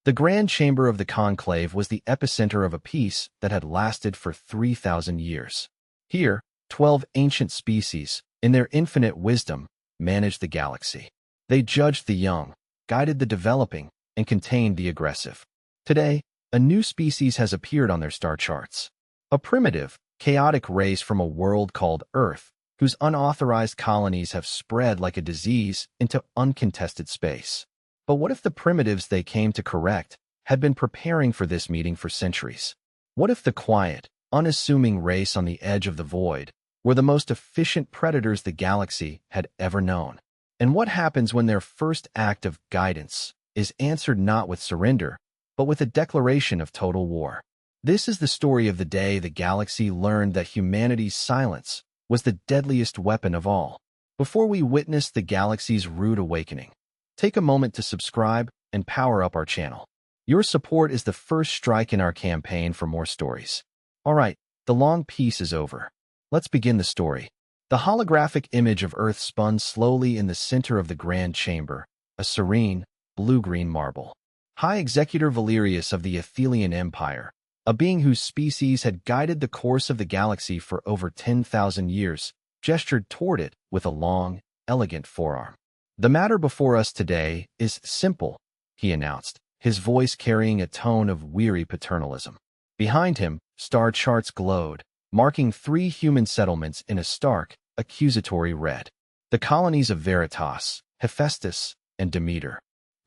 The Grand Chamber of the Conclave was the epicenter of a peace that had lasted for 3,000 years. Here, 12 ancient species, in their infinite wisdom, managed the galaxy. They judged the young, guided the developing, and contained the aggressive. Today, a new species has appeared on their star charts. A primitive, chaotic race from a world called Earth, whose unauthorized colonies have spread like a disease into uncontested space. But what if the primitives they came to correct had been preparing for this meeting for centuries? What if the quiet, unassuming race on the edge of the void were the most efficient predators the galaxy had ever known? And what happens when their first act of guidance is answered not with surrender, but with a declaration of total war? This is the story of the day the galaxy learned that humanity's silence was the deadliest weapon of all. Before we witness the galaxy's rude awakening, take a moment to subscribe and power up our channel. Your support is the first strike in our campaign for more stories. All right, the long piece is over. Let's begin the story. The holographic image of Earth spun slowly in the center of the Grand Chamber, a serene, blue-green marble. High Executor Valerius of the Athelian Empire, a being whose species had guided the course of the galaxy for over 10,000 years, gestured toward it with a long, elegant forearm. "The matter before us today is simple," he announced, his voice carrying a tone of weary paternalism. Behind him, star charts glowed, marking 3 human settlements in a stark, accusatory red. The colonies of Veritas, Hephaestus, and Demeter.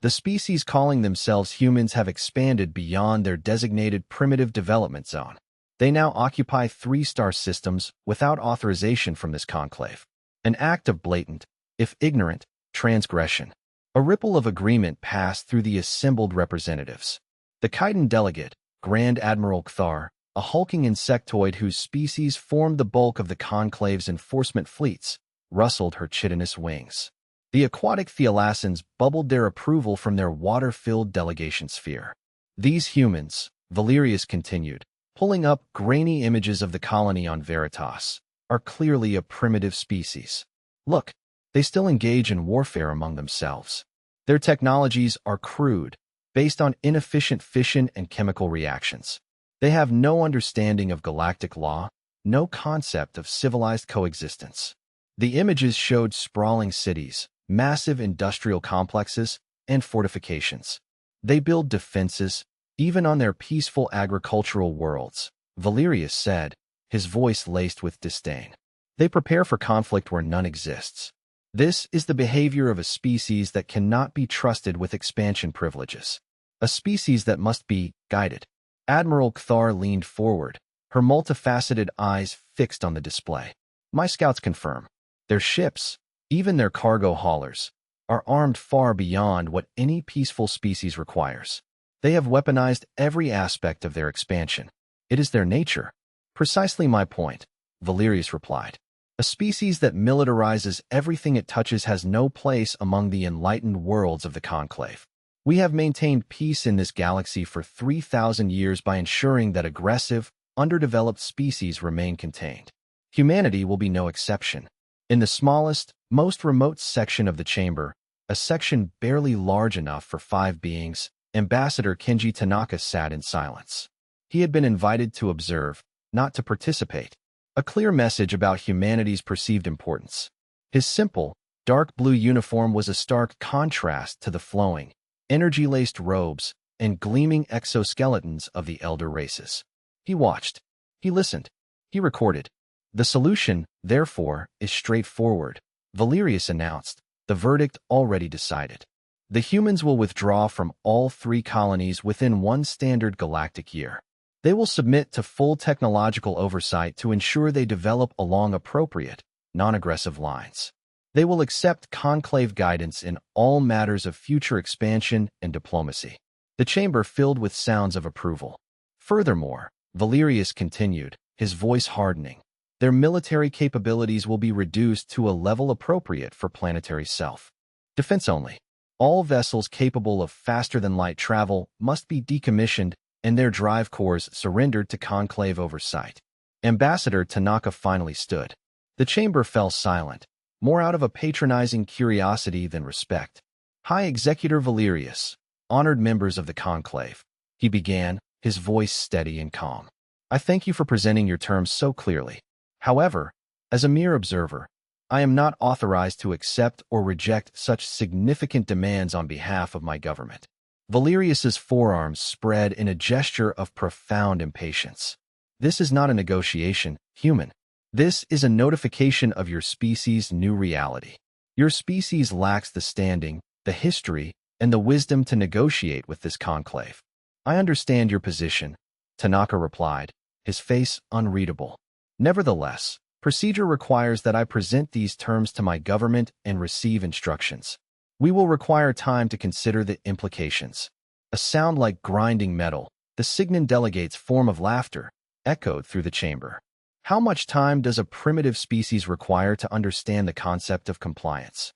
The species calling themselves humans have expanded beyond their designated primitive development zone. They now occupy 3 star systems without authorization from this conclave. An act of blatant, if ignorant, transgression. A ripple of agreement passed through the assembled representatives. The Chiton delegate, Grand Admiral Cthar, a hulking insectoid whose species formed the bulk of the conclave's enforcement fleets, rustled her chitinous wings. The aquatic thalassans bubbled their approval from their water-filled delegation sphere. "These humans," Valerius continued, pulling up grainy images of the colony on Veritas, "are clearly a primitive species. Look, they still engage in warfare among themselves. Their technologies are crude, based on inefficient fission and chemical reactions. They have no understanding of galactic law, no concept of civilized coexistence." The images showed sprawling cities, massive industrial complexes, and fortifications. They build defenses, even on their peaceful agricultural worlds, Valerius said, his voice laced with disdain. They prepare for conflict where none exists. This is the behavior of a species that cannot be trusted with expansion privileges. A species that must be guided. Admiral Cthar leaned forward, her multifaceted eyes fixed on the display. "My scouts confirm. Their ships, even their cargo haulers, are armed far beyond what any peaceful species requires. They have weaponized every aspect of their expansion. It is their nature." "Precisely my point," Valerius replied. "A species that militarizes everything it touches has no place among the enlightened worlds of the conclave. We have maintained peace in this galaxy for 3,000 years by ensuring that aggressive, underdeveloped species remain contained. Humanity will be no exception." In the smallest, most remote section of the chamber, a section barely large enough for 5 beings, Ambassador Kenji Tanaka sat in silence. He had been invited to observe, not to participate. A clear message about humanity's perceived importance. His simple, dark blue uniform was a stark contrast to the flowing, energy-laced robes and gleaming exoskeletons of the elder races. He watched. He listened. He recorded. "The solution, therefore, is straightforward," Valerius announced, the verdict already decided. "The humans will withdraw from all 3 colonies within 1 standard galactic year. They will submit to full technological oversight to ensure they develop along appropriate, non-aggressive lines. They will accept conclave guidance in all matters of future expansion and diplomacy." The chamber filled with sounds of approval. Furthermore, Valerius continued, his voice hardening, "their military capabilities will be reduced to a level appropriate for planetary self-defense only. All vessels capable of faster-than-light travel must be decommissioned and their drive cores surrendered to conclave oversight." Ambassador Tanaka finally stood. The chamber fell silent, more out of a patronizing curiosity than respect. "High Executor Valerius, Honored members of the conclave, he began, his voice steady and calm. I thank you for presenting your terms so clearly. However, as a mere observer, I am not authorized to accept or reject such significant demands on behalf of my government. Valerius's forearms spread in a gesture of profound impatience. This is not a negotiation, human. This is a notification of your species' new reality. Your species lacks the standing, the history, and the wisdom to negotiate with this conclave. I understand your position, Tanaka replied, his face unreadable. Nevertheless, procedure requires that I present these terms to my government and receive instructions. We will require time to consider the implications. A sound like grinding metal, the Signan delegate's form of laughter, echoed through the chamber. How much time does a primitive species require to understand the concept of compliance?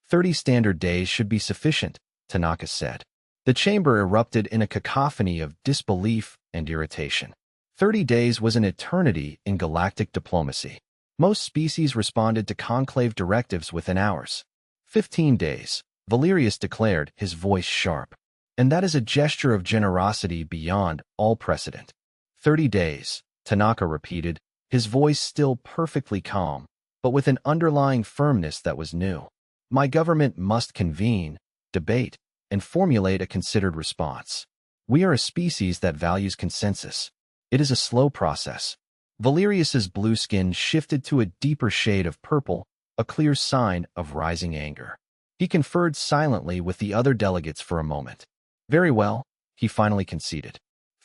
30 standard days should be sufficient, Tanaka said. The chamber erupted in a cacophony of disbelief and irritation. 30 days was an eternity in galactic diplomacy. Most species responded to conclave directives within hours. 15 days, Valerius declared, his voice sharp. And that is a gesture of generosity beyond all precedent. 30 days, Tanaka repeated, his voice still perfectly calm, but with an underlying firmness that was new. My government must convene, debate, and formulate a considered response. We are a species that values consensus. It is a slow process. Valerius's blue skin shifted to a deeper shade of purple, a clear sign of rising anger. He conferred silently with the other delegates for a moment. Very well, he finally conceded.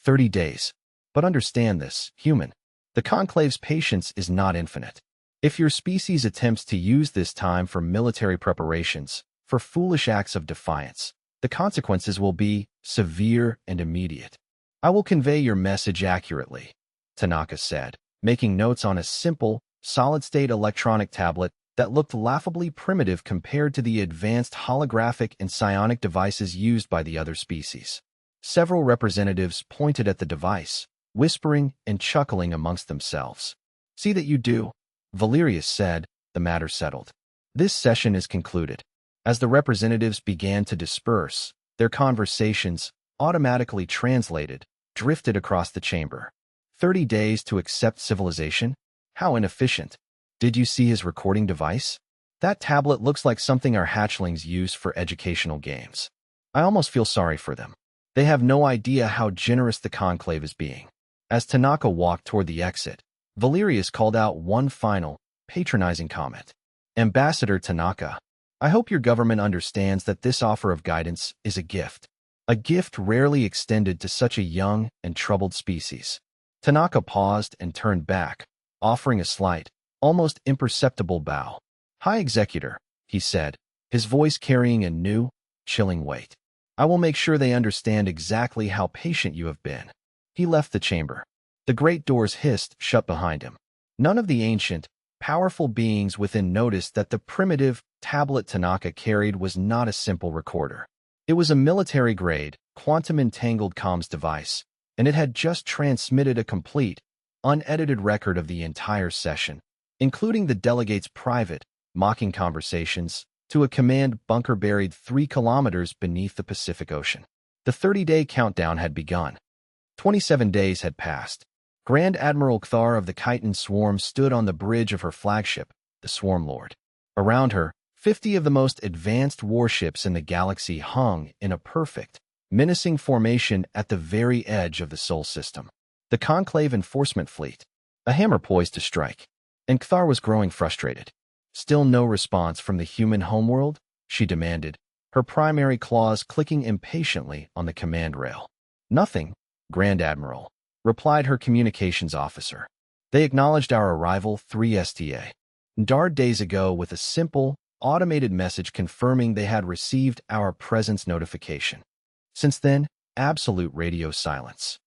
30 days. But understand this, human. The conclave's patience is not infinite. If your species attempts to use this time for military preparations, for foolish acts of defiance, the consequences will be severe and immediate. I will convey your message accurately, Tanaka said, making notes on a simple, solid-state electronic tablet that looked laughably primitive compared to the advanced holographic and psionic devices used by the other species. Several representatives pointed at the device, whispering and chuckling amongst themselves. See that you do, Valerius said, the matter settled. This session is concluded. As the representatives began to disperse, their conversations, automatically translated, drifted across the chamber. 30 days to accept civilization? How inefficient. Did you see his recording device? That tablet looks like something our hatchlings use for educational games. I almost feel sorry for them. They have no idea how generous the conclave is being. As Tanaka walked toward the exit, Valerius called out one final, patronizing comment. Ambassador Tanaka, I hope your government understands that this offer of guidance is a gift rarely extended to such a young and troubled species. Tanaka paused and turned back, offering a slight, almost imperceptible bow. High Executor, he said, his voice carrying a new, chilling weight. I will make sure they understand exactly how patient you have been. He left the chamber. The great doors hissed shut behind him. None of the ancient, powerful beings within noticed that the primitive tablet Tanaka carried was not a simple recorder. It was a military-grade, quantum-entangled comms device, and it had just transmitted a complete, unedited record of the entire session, including the delegates' private, mocking conversations, to a command bunker buried 3 kilometers beneath the Pacific Ocean. The 30-day countdown had begun. 27 days had passed. Grand Admiral Kthar of the Chiton Swarm stood on the bridge of her flagship, the Swarm Lord. Around her, 50 of the most advanced warships in the galaxy hung in a perfect, menacing formation at the very edge of the Sol system. The Conclave Enforcement Fleet, a hammer poised to strike. And Kthar was growing frustrated. Still no response from the human homeworld? She demanded, her primary claws clicking impatiently on the command rail. Nothing, Grand Admiral, replied her communications officer. They acknowledged our arrival 3 STA. Dard days ago with a simple, automated message confirming they had received our presence notification. Since then, absolute radio silence.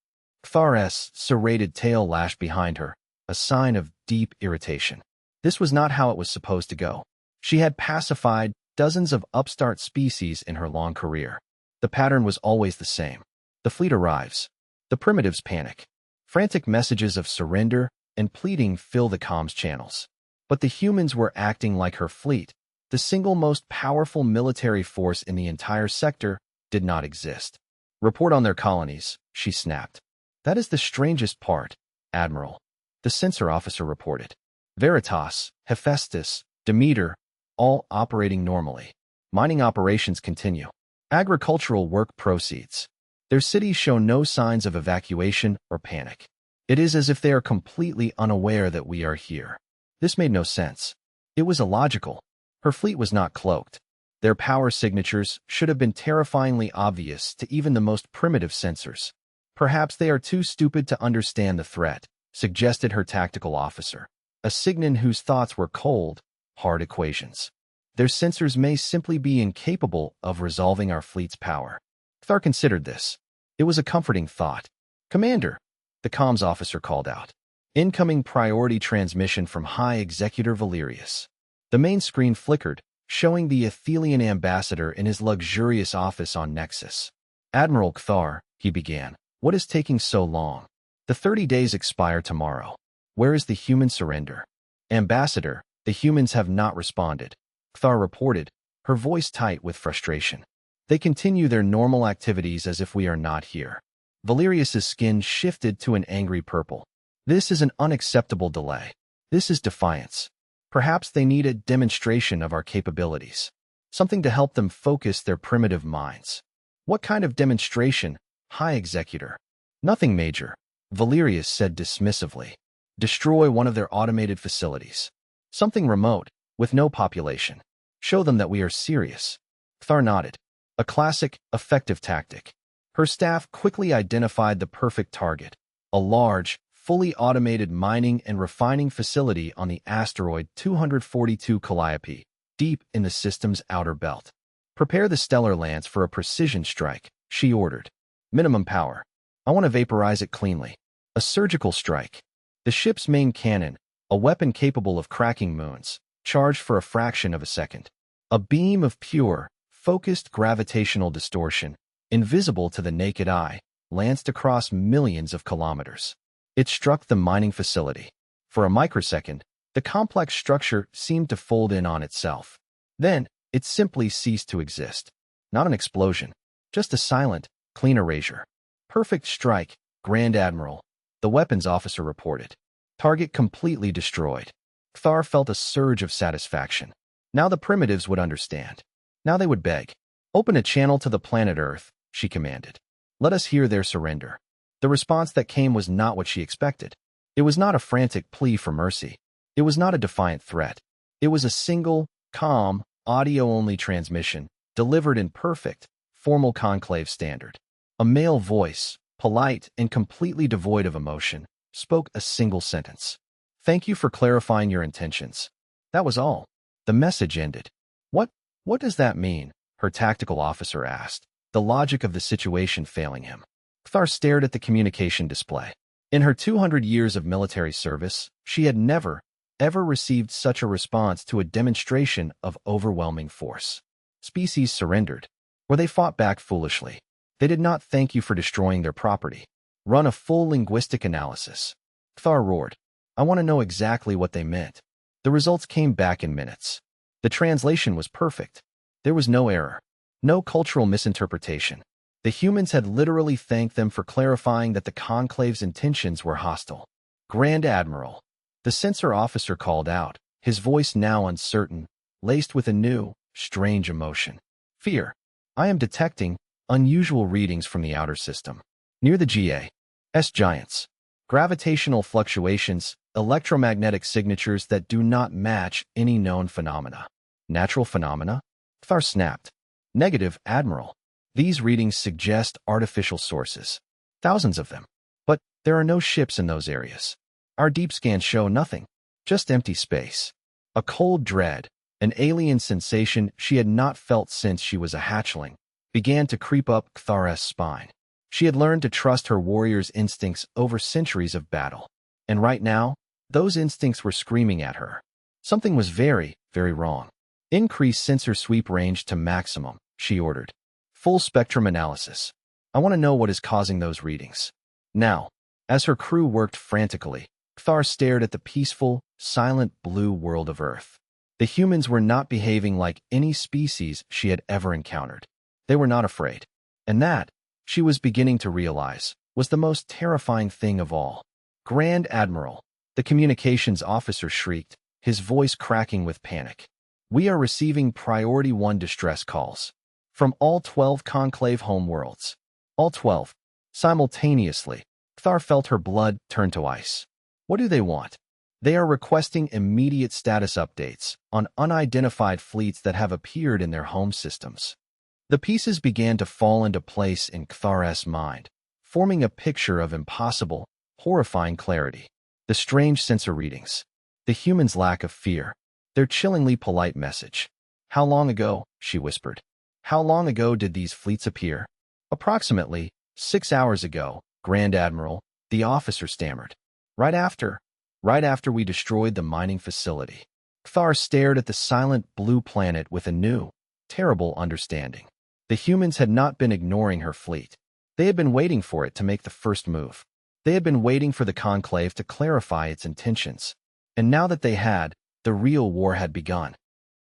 Kthar's serrated tail lashed behind her, a sign of deep irritation. This was not how it was supposed to go. She had pacified dozens of upstart species in her long career. The pattern was always the same. The fleet arrives. The primitives panic. Frantic messages of surrender and pleading fill the comms channels. But the humans were acting like her fleet, the single most powerful military force in the entire sector, did not exist. Report on their colonies, she snapped. That is the strangest part, Admiral. The censor officer reported. Veritas, Hephaestus, Demeter, all operating normally. Mining operations continue. Agricultural work proceeds. Their cities show no signs of evacuation or panic. It is as if they are completely unaware that we are here. This made no sense. It was illogical. Her fleet was not cloaked. Their power signatures should have been terrifyingly obvious to even the most primitive sensors. Perhaps they are too stupid to understand the threat, suggested her tactical officer, a Signan whose thoughts were cold, hard equations. Their sensors may simply be incapable of resolving our fleet's power. Thar considered this. It was a comforting thought. Commander, the comms officer called out. Incoming priority transmission from High Executor Valerius. The main screen flickered, showing the Athelian ambassador in his luxurious office on Nexus. Admiral Kthar, he began, what is taking so long? The 30 days expire tomorrow. Where is the human surrender? Ambassador, the humans have not responded, Kthar reported, her voice tight with frustration. They continue their normal activities as if we are not here. Valerius's skin shifted to an angry purple. This is an unacceptable delay. This is defiance. Perhaps they need a demonstration of our capabilities. Something to help them focus their primitive minds. What kind of demonstration, High Executor? Nothing major, Valerius said dismissively. Destroy one of their automated facilities. Something remote, with no population. Show them that we are serious. Kthar nodded. A classic, effective tactic. Her staff quickly identified the perfect target. A large, fully automated mining and refining facility on the asteroid 242 Calliope, deep in the system's outer belt. Prepare the Stellar Lance for a precision strike, she ordered. Minimum power. I want to vaporize it cleanly. A surgical strike. The ship's main cannon, a weapon capable of cracking moons, charged for a fraction of a second. A beam of pure, focused gravitational distortion, invisible to the naked eye, lanced across millions of kilometers. It struck the mining facility. For a microsecond, the complex structure seemed to fold in on itself. Then, it simply ceased to exist. Not an explosion, just a silent, clean erasure. Perfect strike, Grand Admiral, the weapons officer reported. Target completely destroyed. Kthar felt a surge of satisfaction. Now the primitives would understand. Now they would beg. Open a channel to the planet Earth, she commanded. Let us hear their surrender. The response that came was not what she expected. It was not a frantic plea for mercy. It was not a defiant threat. It was a single, calm, audio-only transmission, delivered in perfect, formal conclave standard. A male voice, polite and completely devoid of emotion, spoke a single sentence. Thank you for clarifying your intentions. That was all. The message ended. What does that mean? Her tactical officer asked, the logic of the situation failing him. Kthar stared at the communication display. In her 200 years of military service, she had never, ever received such a response to a demonstration of overwhelming force. Species surrendered, or they fought back foolishly. They did not thank you for destroying their property. Run a full linguistic analysis. Kthar roared. I want to know exactly what they meant. The results came back in minutes. The translation was perfect. There was no error. No cultural misinterpretation. The humans had literally thanked them for clarifying that the Conclave's intentions were hostile. Grand Admiral. The censor officer called out, his voice now uncertain, laced with a new, strange emotion. Fear. I am detecting unusual readings from the outer system. Near the GA's giants. Gravitational fluctuations, electromagnetic signatures that do not match any known phenomena. Natural phenomena? Kthar snapped. Negative, Admiral. These readings suggest artificial sources. Thousands of them. But there are no ships in those areas. Our deep scans show nothing. Just empty space. A cold dread, an alien sensation she had not felt since she was a hatchling, began to creep up Kthar's spine. She had learned to trust her warrior's instincts over centuries of battle. And right now, those instincts were screaming at her. Something was very, very wrong. Increase sensor sweep range to maximum, she ordered. Full spectrum analysis. I want to know what is causing those readings. Now, as her crew worked frantically, Kthar stared at the peaceful, silent blue world of Earth. The humans were not behaving like any species she had ever encountered. They were not afraid. And that, she was beginning to realize, was the most terrifying thing of all. Grand Admiral, the communications officer shrieked, his voice cracking with panic. We are receiving Priority 1 distress calls from all 12 Conclave homeworlds. All 12. Simultaneously, Thar felt her blood turn to ice. What do they want? They are requesting immediate status updates on unidentified fleets that have appeared in their home systems. The pieces began to fall into place in Kthar's mind, forming a picture of impossible, horrifying clarity. The strange sensor readings, the humans' lack of fear, their chillingly polite message. How long ago, she whispered. How long ago did these fleets appear? Approximately 6 hours ago, Grand Admiral, the officer stammered. Right after we destroyed the mining facility. Kthar stared at the silent blue planet with a new, terrible understanding. The humans had not been ignoring her fleet. They had been waiting for it to make the first move. They had been waiting for the Conclave to clarify its intentions. And now that they had, the real war had begun.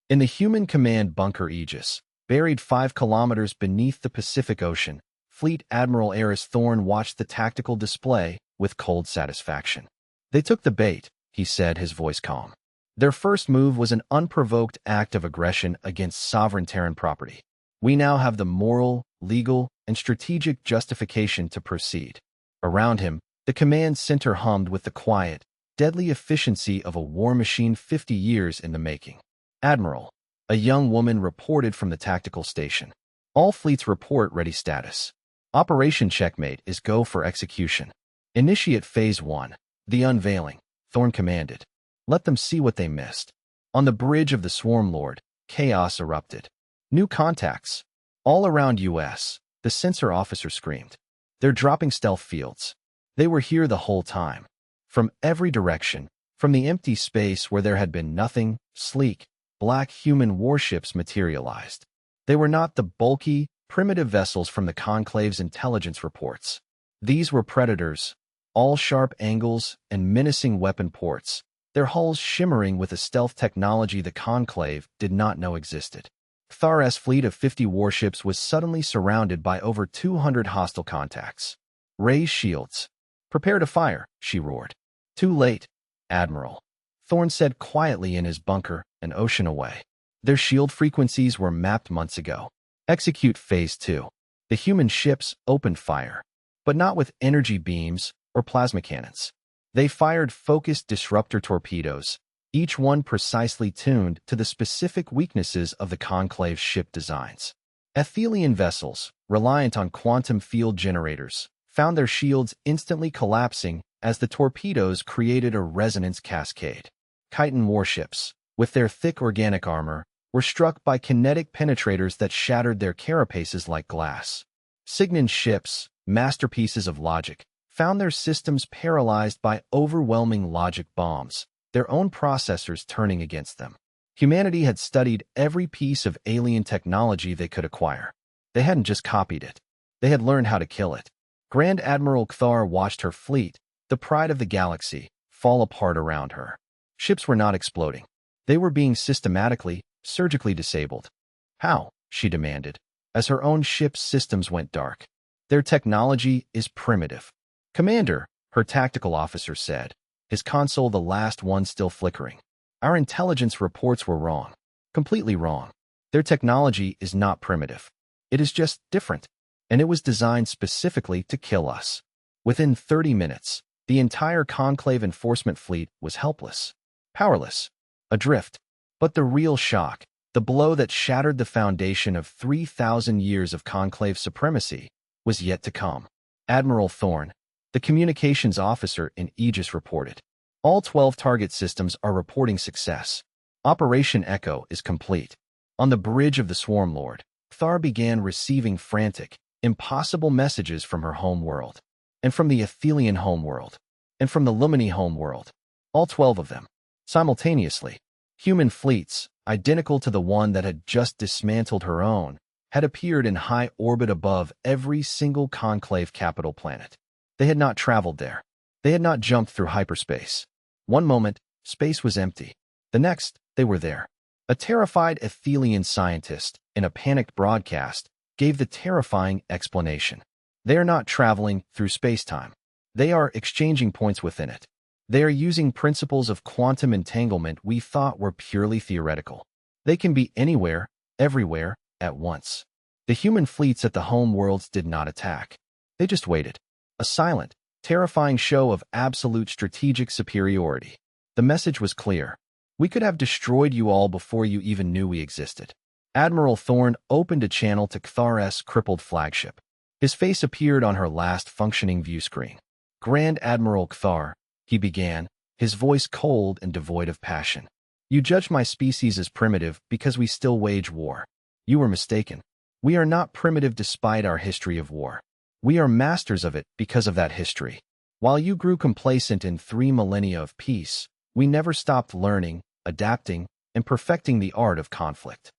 In the human command bunker Aegis, buried 5 kilometers beneath the Pacific Ocean, Fleet Admiral Eris Thorne watched the tactical display with cold satisfaction. They took the bait, he said, his voice calm. Their first move was an unprovoked act of aggression against sovereign Terran property. We now have the moral, legal, and strategic justification to proceed. Around him, the command center hummed with the quiet, deadly efficiency of a war machine 50 years in the making. Admiral, a young woman reported from the tactical station. All fleets report ready status. Operation Checkmate is go for execution. Initiate Phase 1, the unveiling, Thorne commanded. Let them see what they missed. On the bridge of the Swarm Lord, chaos erupted. New contacts. All around US, the sensor officer screamed. They're dropping stealth fields. They were here the whole time. From every direction, from the empty space where there had been nothing, sleek, black human warships materialized. They were not the bulky, primitive vessels from the Conclave's intelligence reports. These were predators, all sharp angles and menacing weapon ports, their hulls shimmering with a stealth technology the Conclave did not know existed. Kthar's fleet of 50 warships was suddenly surrounded by over 200 hostile contacts. Raise shields. Prepare to fire, she roared. Too late, Admiral. Thorne said quietly in his bunker, an ocean away. Their shield frequencies were mapped months ago. Execute Phase 2. The human ships opened fire, but not with energy beams or plasma cannons. They fired focused disruptor torpedoes, each one precisely tuned to the specific weaknesses of the Conclave's ship designs. Athelian vessels, reliant on quantum field generators, found their shields instantly collapsing as the torpedoes created a resonance cascade. Chiton warships, with their thick organic armor, were struck by kinetic penetrators that shattered their carapaces like glass. Signan ships, masterpieces of logic, found their systems paralyzed by overwhelming logic bombs, their own processors turning against them. Humanity had studied every piece of alien technology they could acquire. They hadn't just copied it. They had learned how to kill it. Grand Admiral Kthar watched her fleet, the pride of the galaxy, fall apart around her. Ships were not exploding. They were being systematically, surgically disabled. How? She demanded, as her own ship's systems went dark. Their technology is primitive. Commander, her tactical officer said, his console the last one still flickering. Our intelligence reports were wrong. Completely wrong. Their technology is not primitive. It is just different. And it was designed specifically to kill us. Within 30 minutes, the entire Conclave enforcement fleet was helpless. Powerless. Adrift. But the real shock, the blow that shattered the foundation of 3,000 years of Conclave supremacy, was yet to come. Admiral Thorne, the communications officer in Aegis, reported. All 12 target systems are reporting success. Operation Echo is complete. On the bridge of the Swarm Lord, Kthar began receiving frantic, impossible messages from her home world, and from the Athelian home world, and from the Lumini home world. All 12 of them. Simultaneously, human fleets, identical to the one that had just dismantled her own, had appeared in high orbit above every single Conclave capital planet. They had not traveled there. They had not jumped through hyperspace. One moment, space was empty. The next, they were there. A terrified Athelian scientist, in a panicked broadcast, gave the terrifying explanation. They are not traveling through space-time. They are exchanging points within it. They are using principles of quantum entanglement we thought were purely theoretical. They can be anywhere, everywhere, at once. The human fleets at the home worlds did not attack. They just waited. A silent, terrifying show of absolute strategic superiority. The message was clear. We could have destroyed you all before you even knew we existed. Admiral Thorne opened a channel to Kthar's crippled flagship. His face appeared on her last functioning view screen. Grand Admiral Kthar, he began, his voice cold and devoid of passion. You judged my species as primitive because we still wage war. You were mistaken. We are not primitive despite our history of war. We are masters of it because of that history. While you grew complacent in 3 millennia of peace, we never stopped learning, adapting, and perfecting the art of conflict.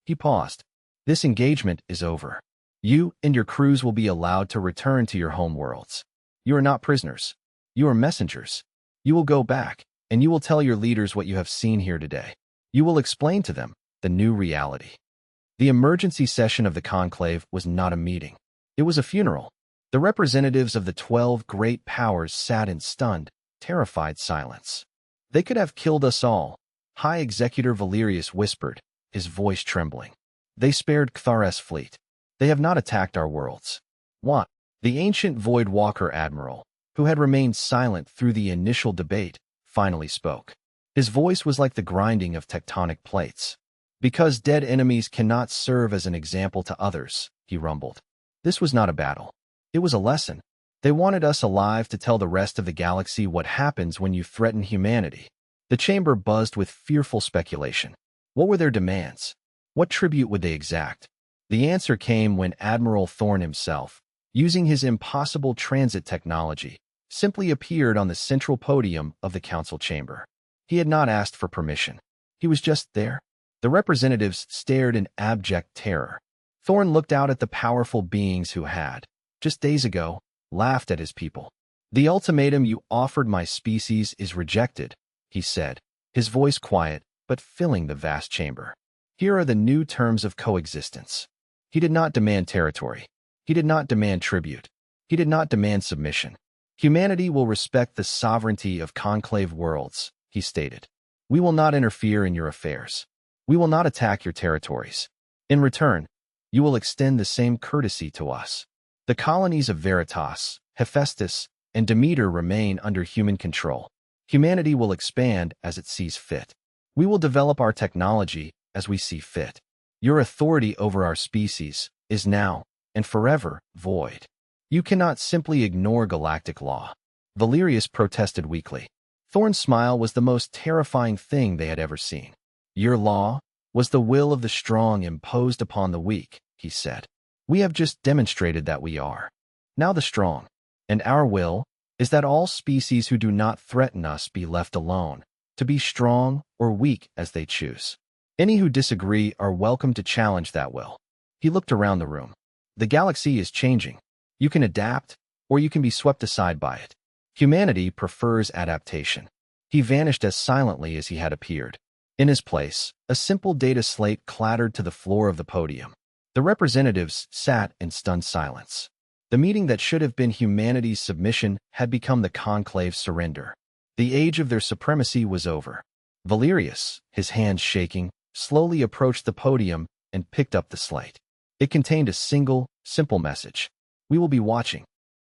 He paused. This engagement is over. You and your crews will be allowed to return to your home worlds. You are not prisoners. You are messengers. You will go back, and you will tell your leaders what you have seen here today. You will explain to them the new reality. The emergency session of the conclave was not a meeting. It was a funeral. The representatives of the 12 great powers sat in stunned, terrified silence. They could have killed us all, High Executor Valerius whispered, his voice trembling. They spared Kthar's fleet. They have not attacked our worlds. What? The ancient Void Walker Admiral, who had remained silent through the initial debate, finally spoke. His voice was like the grinding of tectonic plates. Because dead enemies cannot serve as an example to others, he rumbled. This was not a battle. It was a lesson. They wanted us alive to tell the rest of the galaxy what happens when you threaten humanity. The chamber buzzed with fearful speculation. What were their demands? What tribute would they exact? The answer came when Admiral Thorne himself, using his impossible transit technology, simply appeared on the central podium of the council chamber. He had not asked for permission. He was just there. The representatives stared in abject terror. Thorne looked out at the powerful beings who had, just days ago, laughed at his people. The ultimatum you offered my species is rejected, he said, his voice quiet but filling the vast chamber. Here are the new terms of coexistence. He did not demand territory. He did not demand tribute. He did not demand submission. Humanity will respect the sovereignty of conclave worlds, he stated. We will not interfere in your affairs. We will not attack your territories. In return, you will extend the same courtesy to us. The colonies of Veritas, Hephaestus, and Demeter remain under human control. Humanity will expand as it sees fit. We will develop our technology as we see fit. Your authority over our species is now and forever void. You cannot simply ignore galactic law. Valerius protested weakly. Thorne's smile was the most terrifying thing they had ever seen. Your law was the will of the strong imposed upon the weak, he said. We have just demonstrated that we are now the strong, and our will is that all species who do not threaten us be left alone, to be strong or weak as they choose. Any who disagree are welcome to challenge that will. He looked around the room. The galaxy is changing. You can adapt, or you can be swept aside by it. Humanity prefers adaptation. He vanished as silently as he had appeared. In his place, a simple data slate clattered to the floor of the podium. The representatives sat in stunned silence. The meeting that should have been humanity's submission had become the conclave's surrender. The age of their supremacy was over. Valerius, his hands shaking, slowly approached the podium and picked up the slate. It contained a single, simple message. We will be watching.